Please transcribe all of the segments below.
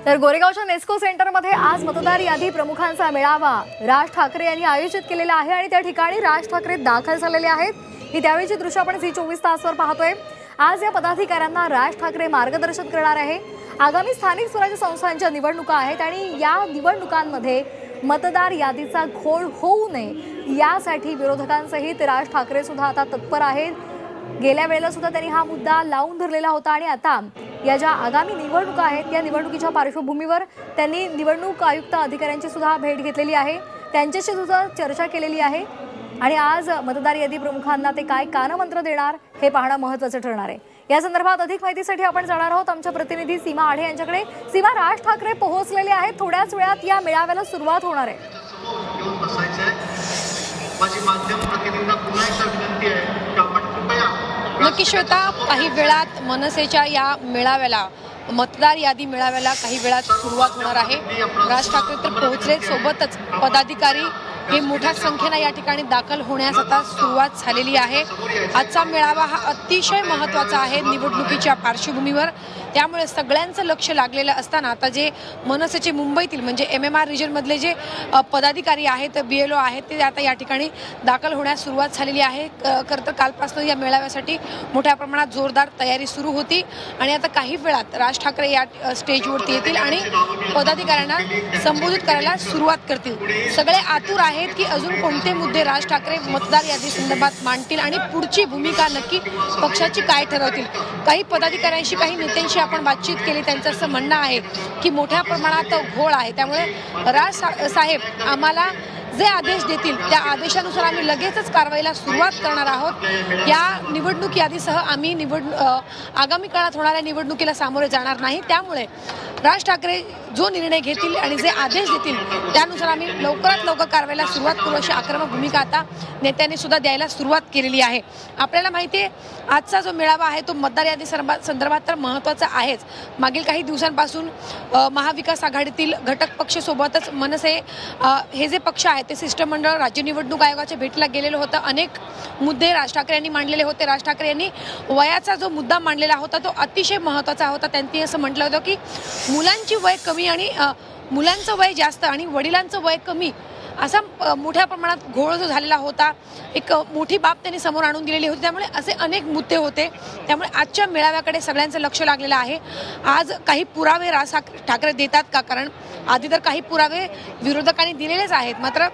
तर गोरेगावच्या नेस्को सेंटरमध्ये आज मतदार यादी प्रमुखांचा मेळावा राज ठाकरे यांनी आयोजित केलेला आहे आणि त्या ठिकाणी राज ठाकरे दाखल झालेले आहेत। ही त्यावेळीची दृश्य आपण झी 24 तासवर पाहतोय। आज या पदाधिकाऱ्यांना राज ठाकरे मार्गदर्शन करणार आहे। आगामी स्थानिक स्वराज्य संस्थांच्या निवडणुका आहेत आणि या निवडणुकांमध्ये मतदार यादीचा घोळ होऊ नये यासाठी विरोधकांसहित राज ठाकरे सुद्धा आता तत्पर आहेत। गेल्या वेळेला सुद्धा त्यांनी हा मुद्दा लावून धरलेला होता आणि आता या ज्या आगामी निवडणुका आहेत या निवडणुकीच्या पार्श्वभूमीवर त्यांनी निवडणूक आयुक्त अधिकाऱ्यांची सुद्धा भेट घेतलेली आहे, त्यांच्याशी सुद्धा चर्चा केलेली आहे आणि आज मतदार यादी प्रमुखांना ते काय कानमंत्र देणार हे पाहणं महत्त्वाचं ठरणार आहे। या संदर्भात अधिक माहितीसाठी आपण जाणार आहोत आमच्या प्रतिनिधी सीमा आढे यांच्याकडे। सीमा, राज ठाकरे पोहोचलेले आहेत, थोड्याच वेळात या मेळाव्याला सुरुवात होणार आहे। नक्की श्वेता, काही वेळात मनसेच्या या मेळाव्याला मतदार यादी मेळाव्याला काही वेळात सुरुवात होणार आहे। राज ठाकरे तर पोहोचले, सोबतच पदाधिकारी हे मोठ्या संख्येने या ठिकाणी दाखल होण्यास आता सुरुवात झालेली आहे। आजचा मेळावा हा अतिशय महत्त्वाचा आहे निवडणुकीच्या पार्श्वभूमीवर, त्यामुळे सगळ्यांचं लक्ष लागलेलं असताना आता जे मनसेचे मुंबईतील म्हणजे MMR रिजन मधले जे पदाधिकारी आहेत, BLO आहेत, ते आता या ठिकाणी दाखल होण्यास सुरुवात झालेली आहे। खरं तर कालपासून या मेळाव्यासाठी मोठ्या प्रमाणात जोरदार तयारी सुरू होती आणि आता काही वेळात राज ठाकरे या स्टेजवरती येतील आणि पदाधिकाऱ्यांना संबोधित करायला सुरुवात करतील। सगळे आतुर आहेत की अजून कोणते मुद्दे राज ठाकरे मतदार यादी संदर्भात मांडतील आणि पुढची भूमिका नक्की पक्षाची काय ठरवतील। काही पदाधिकाऱ्यांशी, काही नेत्यांशी आपण बातचीत केली, त्यांचं असं म्हणणं आहे की मोठ्या प्रमाणात घोळ आहे, त्यामुळे राज साहेब आम्हाला जे आदेश देतील त्या आदेशानुसार आम्ही लगेचच कारवाईला सुरुवात करणार आहोत। या निवडणूक यादीसह आम्ही आगामी काळात होणाऱ्या निवडणुकीला सामोरे जाणार नाही, त्यामुळे राज ठाकरे जो निर्णय घेतील आणि जे आदेश देतील त्यानुसार आम्ही लवकरात लवकर कारवाईला सुरुवात करू अशी आक्रमक भूमिका आता नेत्यांनी सुद्धा द्यायला सुरुवात केलेली आहे। आपल्याला माहिती आहे आजचा जो मेळावा आहे तो मतदार यादी संदर्भात तर महत्त्वाचा आहेच। मागील काही दिवसांपासून महाविकास आघाडीतील घटक पक्ष सोबतच मनसे हे जे पक्ष आहेत ते शिष्टमंडळ राज्य निवडणूक आयोगाच्या भेटीला गेलेलं होतं। अनेक मुद्दे राज ठाकरे यांनी मांडलेले होते। राज ठाकरे यांनी वयाचा जो मुद्दा मांडलेला होता तो अतिशय महत्त्वाचा होता। त्यांनी असं म्हटलं होतं की मुलांची वय कमी आणि मुलांचं वय जास्त आणि वडिलांचं वय कमी असा मोठ्या प्रमाणात घोळ जो झालेला होता, एक मोठी बाब त्यांनी समोर आणून दिलेली होती, त्यामुळे असे अनेक मुद्दे होते। त्यामुळे आजच्या मेळाव्याकडे सगळ्यांचं लक्ष लागलेलं आहे। आज काही पुरावे राज ठाकरे देतात का, कारण आधी तर काही पुरावे विरोधकांनी दिलेलेच आहेत, मात्र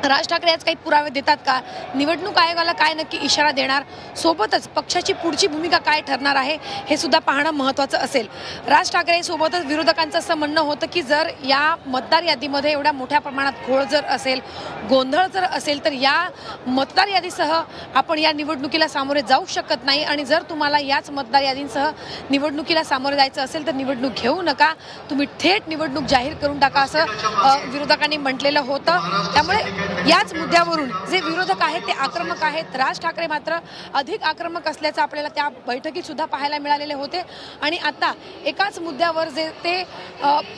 राज ठाकरे आज काही पुरावे देतात का, निवडणूक आयोगाला काय नक्की इशारा देणार, सोबतच पक्षाची पुढची भूमिका काय ठरणार आहे हे सुद्धा पाहणं महत्त्वाचं असेल। राज ठाकरे सोबतच विरोधकांचं असं म्हणणं होतं की जर या मतदार यादीमध्ये एवढ्या मोठ्या प्रमाणात घोळ जर असेल, गोंधळ जर असेल तर या मतदार यादीसह आपण या निवडणुकीला सामोरे जाऊ शकत नाही आणि जर तुम्हाला याच मतदार यादींसह निवडणुकीला सामोरे जायचं असेल तर निवडणूक घेऊ नका, तुम्ही थेट निवडणूक जाहीर करून टाका असं विरोधकांनी म्हटलेलं होतं। त्यामुळे याच मुद्द्यावरून जे विरोधक आहेत ते आक्रमक आहेत, राज ठाकरे मात्र अधिक आक्रमक असल्याचं आपल्याला त्या बैठकीत सुद्धा पाहायला मिळालेले होते आणि आता एकाच मुद्द्यावर जे ते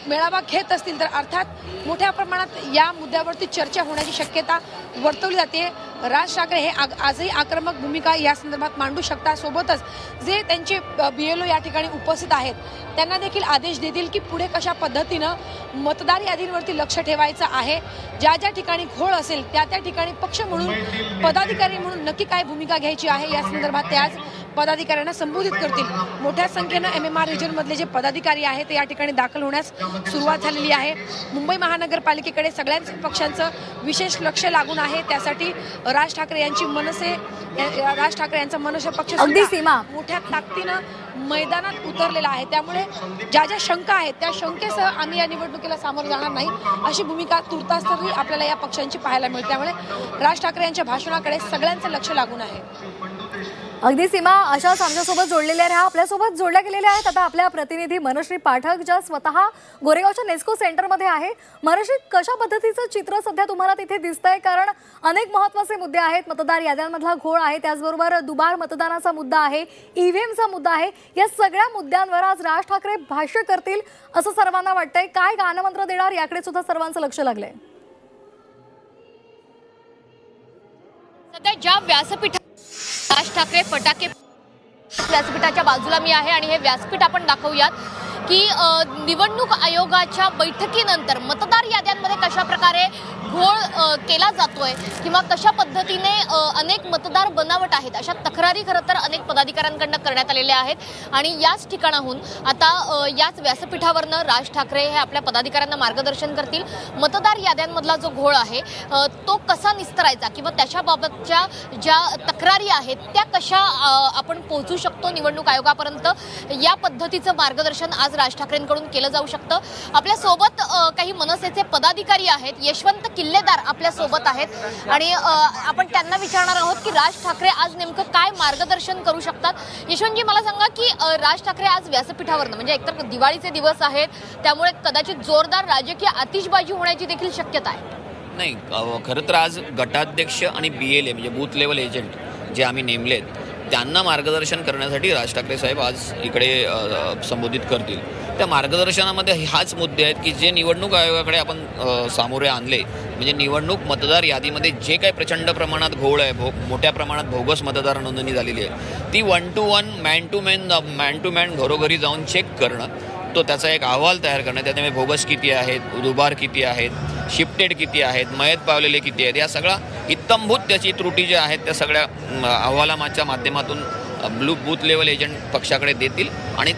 मेळावा घेत असतील तर अर्थात मोठ्या प्रमाणात या मुद्द्यावरती चर्चा होण्याची शक्यता वर्तवली जाते। राज ठाकरे हे आजही आक्रमक भूमिका या संदर्भात मांडू शकतात, सोबतच जे त्यांचे BLO या ठिकाणी उपस्थित आहेत त्यांना देखील आदेश देतील की पुढे कशा पद्धतीनं मतदार यादींवरती लक्ष ठेवायचं आहे, ज्या ज्या ठिकाणी घोळ असेल त्या त्या ठिकाणी पक्ष म्हणून, पदाधिकारी म्हणून नक्की काय भूमिका घ्यायची आहे या संदर्भात ते आज पदाधिकाऱ्यांना संबोधित करतील। मोठ्या संख्येनं MMR रिजन मधले जे पदाधिकारी आहेत ते या ठिकाणी दाखल होण्यास सुरुवात झालेली आहे। मुंबई महानगरपालिकेकडे सगळ्याच पक्षांचं विशेष लक्ष लागून आहे, त्यासाठी राज ठाकरे यांचा मनसे पक्ष मोठ्या ताकदीनं मैदानात उतरलेला आहे। त्यामुळे ज्या ज्या शंका आहेत त्या शंकेसह आम्ही या निवडणुकीला सामोरं जाणार नाही अशी भूमिका तुर्तास तरी आपल्याला या पक्षांची पाहायला मिळते। त्यामुळे राज ठाकरे यांच्या भाषणाकडे सगळ्यांचं लक्ष लागून आहे। अगदी सीमा, अशाच आमच्यासोबत जोडलेल्या राहा, आपल्यासोबत जोडल्या गेलेल्या आहेत आता आपल्या प्रतिनिधी मनश्री पाठक ज्या स्वतः गोरेगावच्या नेस्को सेंटरमध्ये आहे। मनश्री, कशा पद्धतीचं चित्र सध्या तुम्हाला तिथे दिसतंय, कारण अनेक महत्त्वाचे मुद्दे आहेत, मतदार याद्यांमधला घोळ आहे, त्याचबरोबर दुबार मतदानाचा मुद्दा आहे, EVMचा मुद्दा आहे, या सगळ्या मुद्द्यांवर आज राज ठाकरे भाष्य करतील असं सर्वांना वाटतंय। काय गानमंत्र देणार याकडे सुद्धा सर्वांचं लक्ष लागलंय। सध्या ज्या व्यासपीठ राज ठाकरे फटाके व्यासपीठाच्या बाजूला मी आहे आणि हे व्यासपीठ आपण दाखवूयात। की निवडणूक आयोगाच्या बैठकीनंतर मतदार याद्यांमध्ये कशा प्रकारे घोळ केला जातोय किंवा कशा पद्धतीने अनेक मतदार बनावट आहेत अशा तक्रारी खरं तर अनेक पदाधिकाऱ्यांकडून करण्यात आलेल्या आहेत. आणि याच ठिकाणाहून आता याच व्यासपीठावरनं राज ठाकरे हे आपल्या पदाधिकाऱ्यांना मार्गदर्शन करतील. मतदार याद्यांमधला जो घोळ आहे तो कसा निस्तरायचा किंवा त्याच्याबाबतच्या ज्या तक्रारी आहेत त्या कशा आपण पोहोचू शकतो निवडणूक आयोगापर्यंत, या पद्धतीचं मार्गदर्शन आज राज ठाकरेंकडून केलं जाऊ शकतं. आपल्यासोबत काही मनसेचे पदाधिकारी आहेत, यशवंत किल्लेदार आपल्या सोबत आहेत आणि आपण त्यांना विचारणार आहोत की राज ठाकरे आज नेमकं काय मार्गदर्शन करू शकतात. यशवंतजी, मला सांगा की राज ठाकरे आज व्यासपीठावरनं, म्हणजे एकतर दिवाळीचे दिवस आहेत त्यामुळे कदाचित जोरदार राजकीय आतिषबाजी होण्याची देखील शक्यता आहे. नाही, खरं तर आज गटाध्यक्ष आणि BLA म्हणजे बूथ लेवल एजंट जे आम्ही नेमलेत त्यांना मार्गदर्शन करण्यासाठी राज ठाकरे साहेब आज इकडे संबोधित करतील. त्या मार्गदर्शनामध्ये हाच मुद्दे आहेत की जे निवडणूक आयोगाकडे आपण सामोरे आणले, म्हणजे निवडणूक मतदार यादीमध्ये जे काही प्रचंड प्रमाणात घोळ आहे, मोठ्या प्रमाणात बोगस मतदार नोंदणी झालेली आहे, ती 1 to 1 मॅन टू मॅन घरोघरी जाऊन चेक करणं, तो त्याचा एक अहवाल तयार करणं, त्याच्यामुळे बोगस किती आहेत, दुबार किती आहेत, शिफ्टेड किती आहेत, मयत पावलेले किती आहेत, या सगळा इत्तंभूत त्याची त्रुटी ज्या आहेत त्या सगळ्या अहवालाच्या माध्यमातून बूथ लेवल एजंट पक्षाकडे देतील आणि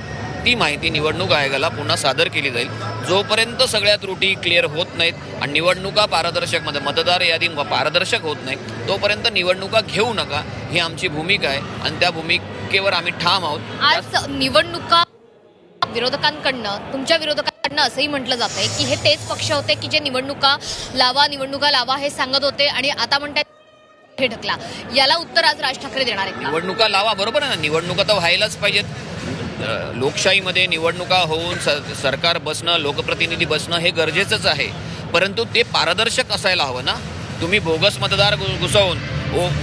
ती माहिती निवडणूक आयोगाला पुन्हा सादर केली जाईल. जोपर्यंत सगळ्या त्रुटी क्लिअर होत नाहीत आणि निवडणुका पारदर्शकमध्ये मतदार यादी पारदर्शक होत नाही तोपर्यंत निवडणुका घेऊ नका, ही आमची भूमिका आहे आणि त्या भूमिकेवर आम्ही ठाम आहोत. आज निवडणुका विरोधकांकडनं, तुमच्या विरोधकांकडनं असंही म्हटलं जात आहे की हे तेच पक्ष होते की जे निवडणुका लावा हे सांगत होते आणि आता म्हणतात हे ढकला. याला उत्तर आज राज ठाकरे देणार आहेत. निवडणुका लावा, बरोबर आहे ना, निवडणुका तर व्हायलाच पाहिजेत. लोकशाहीमध्ये निवडणुका होऊन सरकार बसणं, लोकप्रतिनिधी बसणं हे गरजेचंच आहे, परंतु ते पारदर्शक असायला हवं ना. तुम्ही बोगस मतदार घुसवून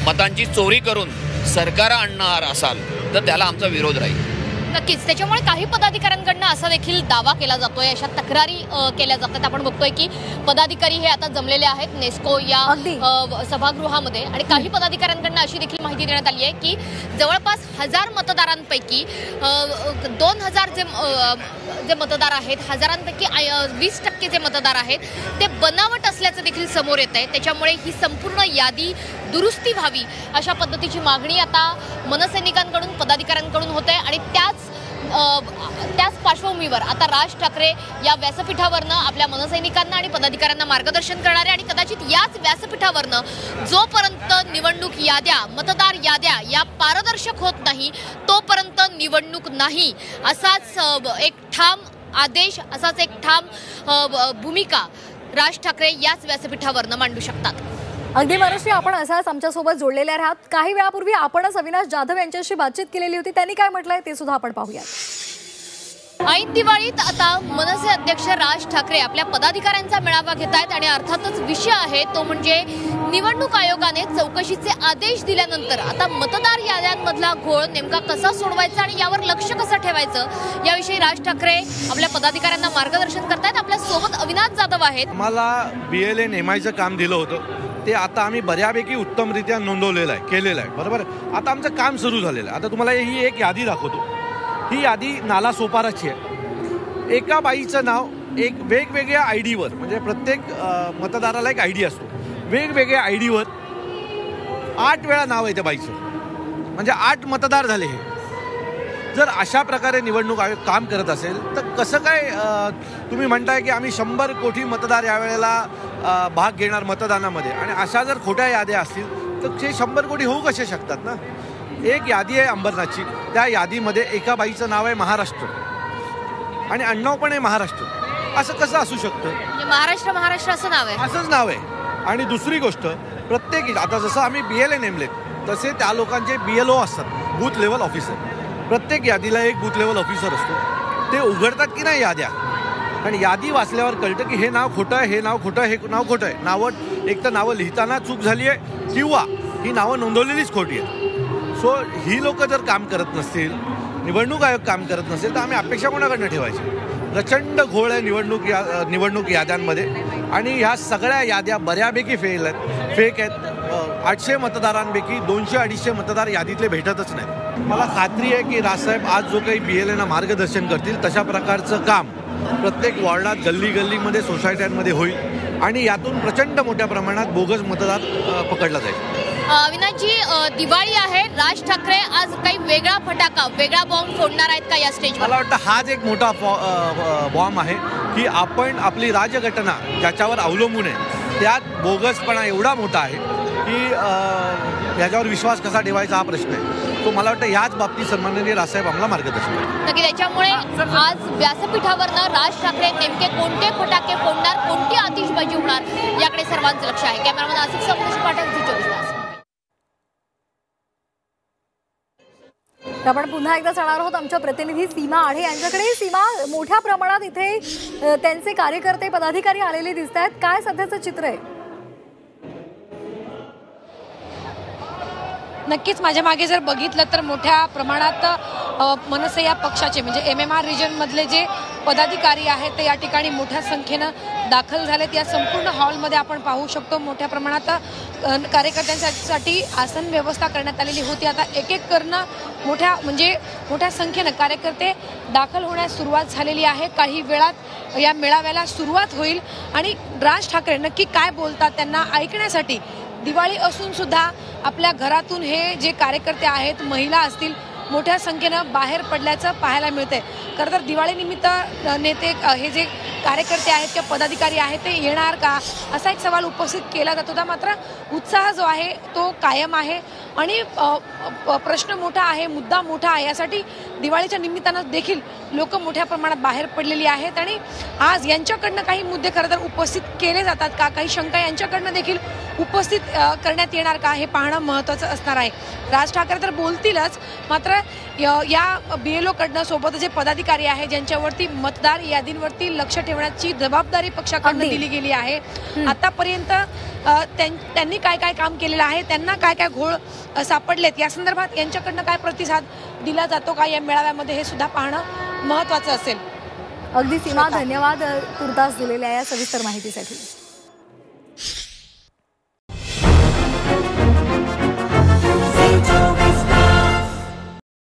मतांची चोरी करून सरकार आणणार असाल तर त्याला आमचा विरोध राहील. नक्कीच. त्याच्यामुळे काही पदाधिकाऱ्यांकडनं असा देखील दावा केला जातोय, अशा तक्रारी केल्या जातात. आपण बघतोय की पदाधिकारी हे आता जमलेले आहेत नेस्को या सभागृहामध्ये आणि काही पदाधिकाऱ्यांकडनं अशी देखील माहिती देण्यात आली आहे की जवळपास 1000 मतदारांपैकी 2000 जे मतदार आहेत, हजारांपैकी 20% जे मतदार आहेत ते बनावट असल्याचं देखील समोर येत आहे. त्याच्यामुळे ही संपूर्ण यादी दुरुस्ती व्हावी अशा पद्धतीची मागणी आता मनसैनिकांकडून, पदाधिकाऱ्यांकडून होत आहे आणि त्याच पार्श्वभूमीवर आता राज ठाकरे या व्यासपीठावरनं आपल्या मनसैनिकांना आणि पदाधिकाऱ्यांना मार्गदर्शन करणारे आणि कदाचित याच व्यासपीठावरनं जोपर्यंत निवडणूक याद्या, मतदार याद्या या पारदर्शक होत नाही तोपर्यंत निवडणूक नाही असाच एक ठाम आदेश, असाच एक ठाम भूमिका राज ठाकरे याच व्यासपीठावरनं मांडू शकतात. अगदी मनश्री, आपण असाच आमच्यासोबत जोडलेले आहात. काही वेळापूर्वी आपणच अविनाश जाधव यांच्याशी बातचीत केलेली होती, त्यांनी काय म्हटलंय ते सुद्धा आपण पाहूयात. ऐन दिवाळीत आता मनसे अध्यक्ष राज ठाकरे आपल्या पदाधिकाऱ्यांचा मेळावा घेत आहेत आणि अर्थातच विषय आहे तो म्हणजे निवडणूक आयोगाने चौकशीचे आदेश दिल्यानंतर आता मतदार याद्यांमधला घोळ नेमका कसा सोडवायचा आणि यावर लक्ष कसं ठेवायचं याविषयी राज ठाकरे आपल्या पदाधिकाऱ्यांना मार्गदर्शन करतायत. आपल्या सोबत अविनाश जाधव आहेत. मला BLA नेमायचं काम दिलं होतं ते आता आम्ही बऱ्यापैकी उत्तमरित्या नोंदवलेलं आहे, केलेलं आहे, बरोबर. आता आमचं काम सुरू झालेलं आहे. आता तुम्हाला ही एक यादी दाखवतो. ही यादी नालासोपाराची आहे. एका बाईचं नाव एक वेगवेगळ्या आयडीवर, म्हणजे प्रत्येक मतदाराला एक आयडी असतो, वेगवेगळ्या आयडीवर 8 वेळा नाव आहे त्या बाईचं, म्हणजे 8 मतदार झाले. हे जर अशा प्रकारे निवडणूक आयोग काम करत असेल तर कसं काय तुम्ही म्हणताय की आम्ही 100 कोटी मतदार यावेळेला भाग घेणार मतदानामध्ये, आणि अशा जर खोट्या याद्या असतील तर ते 100 कोटी होऊ कसे शकतात ना. एक यादी आहे अंबरनाथची, त्या यादीमध्ये एका बाईचं नाव आहे महाराष्ट्र आणि आडनाव पण आहे महाराष्ट्र. असं कसं असू शकतं? महाराष्ट्र असं नाव आहे, असंच नाव आहे. आणि दुसरी गोष्ट, प्रत्येक आता जसं आम्ही BLA नेमलेत तसे त्या लोकांचे BLO असतात, बूथ लेवल ऑफिसर. प्रत्येक यादीला एक बूथ लेवल ऑफिसर असतो. ते उघडतात की नाही याद्या, आणि यादी वाचल्यावर कळतं की हे नाव खोटं आहे, हे नाव खोटं आहे, हे नाव खोटं आहे. नावं एक तर नावं लिहिताना चूक झाली आहे किंवा ही नावं नोंदवलेलीच खोटी आहेत. सो ही लोक जर काम करत नसतील, निवडणूक आयोग काम करत नसेल तर आम्ही अपेक्षा कोणाकडनं ठेवायची? प्रचंड घोळ आहे निवडणूक याद्यांमध्ये आणि ह्या सगळ्या याद्या बऱ्यापैकी फेक आहेत. 800 मतदारांपैकी 200-250 मतदार यादीतले भेटतच नाहीत. मला खात्री आहे की राजसाहेब आज जो काही BLAना मार्गदर्शन करतील तशा प्रकारचं काम प्रत्येक वॉर्डात, गल्ली गल्लीमध्ये, सोसायट्यांमध्ये होईल आणि यातून प्रचंड मोठ्या प्रमाणात बोगस मतदार पकडला जाईल. अविनाशजी, दिवाळी आहे, राज ठाकरे आज काही वेगळा फटाका, वेगळा बॉम्ब फोडणार आहेत का या स्टेजवर? मला वाटतं हाच एक मोठा बॉम्ब आहे की आपण आपली राजघटना ज्याच्यावर अवलंबून आहे त्यात बोगसपणा एवढा मोठा आहे की याच्यावर विश्वास कसा ठेवायचा हा प्रश्न आहे. तो मला वाटतं ह्याच बाबतीत सन्माननीय राजसाहेब आम्हाला मार्गदर्शन करतील. नक्की. त्याच्यामुळे आज व्यासपीठावरनं राज ठाकरे नेमके कोणते फटाके फोडणार, कोणती आतिषबाजी होणार याकडे सर्वांचं लक्ष आहे. कॅमेरामन आसिफ संतोष पाटील, झी 24 तास. आपण पुन्हा एकदा जाणार आहोत आमच्या प्रतिनिधी सीमा आढे यांच्याकडे. सीमा, मोठ्या प्रमाणात इथे त्यांचे कार्यकर्ते, पदाधिकारी आलेले दिसत आहेत, काय सध्याचं चित्र आहे? नक्कीच माझ्या मागे जर बघितलं तर मोठ्या प्रमाणात मनसे या पक्षाचे म्हणजे MMR रिजनमधले जे पदाधिकारी आहेत ते या ठिकाणी मोठ्या संख्येनं दाखल झालेत. या संपूर्ण हॉलमध्ये आपण पाहू शकतो मोठ्या प्रमाणात कार्यकर्त्यांसाठी आसन व्यवस्था करण्यात आलेली होती. आता एक एक करणं मोठ्या संख्येनं कार्यकर्ते दाखल होण्यास सुरुवात झालेली आहे. काही वेळात या मेळाव्याला सुरुवात होईल आणि राज ठाकरे नक्की काय बोलतात त्यांना ऐकण्यासाठी दिवाळी असून सुद्धा आपल्या घरातून हे जे कार्यकर्ते आहेत, महिला असतील, मोठ्या संख्येनं बाहेर पडल्याचं पाहायला मिळतंय. खरं तर दिवाळीनिमित्त नेते हे जे कार्यकर्ते आहेत किंवा पदाधिकारी आहेत ते येणार का असा एक सवाल उपस्थित केला जात होता. मात्र उत्साह जो आहे तो कायम आहे आणि प्रश्न मोठा आहे, मुद्दा मोठा आहे. यासाठी दिवाळीच्या निमित्तानं देखील लोक मोठ्या प्रमाणात बाहेर पडलेली आहेत आणि आज यांच्याकडनं काही मुद्दे खरं तर उपस्थित केले जातात का, काही शंका यांच्याकडनं देखील उपस्थित करण्यात येणार का हे पाहणं महत्त्वाचं असणार आहे. राज ठाकरे तर बोलतीलच, मात्र या BLO कडनं सोबत जे पदाधिकारी आहे ज्यांच्यावरती मतदार यादींवरती लक्ष ठेवण्याची जबाबदारी पक्षाकडनं दिली गेली आहे. आतापर्यंत त्यांनी काय काय काम केलेलं आहे, त्यांना काय काय घोळ सापडलेत या संदर्भात यांच्याकडनं काय प्रतिसाद दिला जातो का या मेळाव्यामध्ये हे सुद्धा पाहणं महत्त्वाचं असेल. अगदी सीमा, धन्यवाद तुर्तास दिलेल्या या सविस्तर माहितीसाठी.